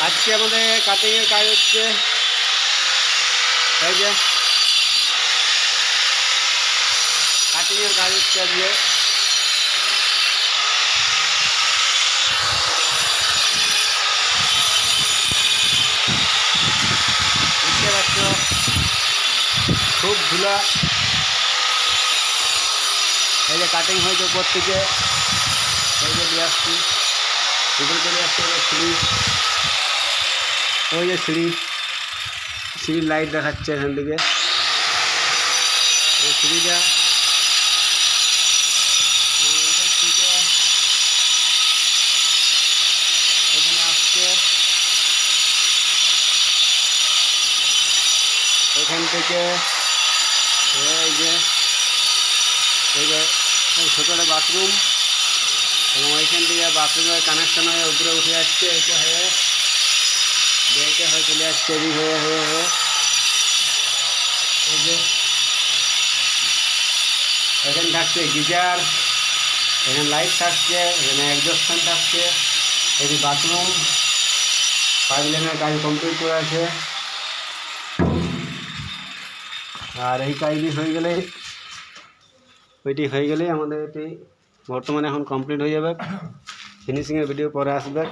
আজকে আমাদের কাটিংয়ের কাজ হচ্ছে এই যে কাটিংয়ের কাজ হচ্ছে আজকে। দেখতে পাচ্ছ খুব ধুলা। এই যে কাটিং হয়েছে উপর থেকে, এই যে নিয়ে আসছি উপরে চলে আসছে সিঁড়ি। ওই যে সিঁড়ির লাইট দেখাচ্ছে এখান থেকে। এই সিঁড়িটা এখানে আসছে, এখান থেকে এই যে ছোটো একটা বাথরুম, এবং ওইখান থেকে বাথরুমের কানেকশন হয়ে উপরে উঠে যাচ্ছে। এটা হয়ে বেঁকে হয়ে চলে আসছে এদিক হয়ে হয়ে হয়ে এই যে এখানে থাকছে গিজার, এখানে লাইট থাকছে, এখানে এক্সস্ট ফ্যান থাকছে। এটি বাথরুম, পাইপ লাইনের কাজ কমপ্লিট করে আছে। আর এই কাজটি হয়ে গেলে, ওইটি হয়ে গেলেই আমাদের এটি বর্তমানে এখন কমপ্লিট হয়ে যাবে। ফিনিশিংয়ের ভিডিও পরে আসবে।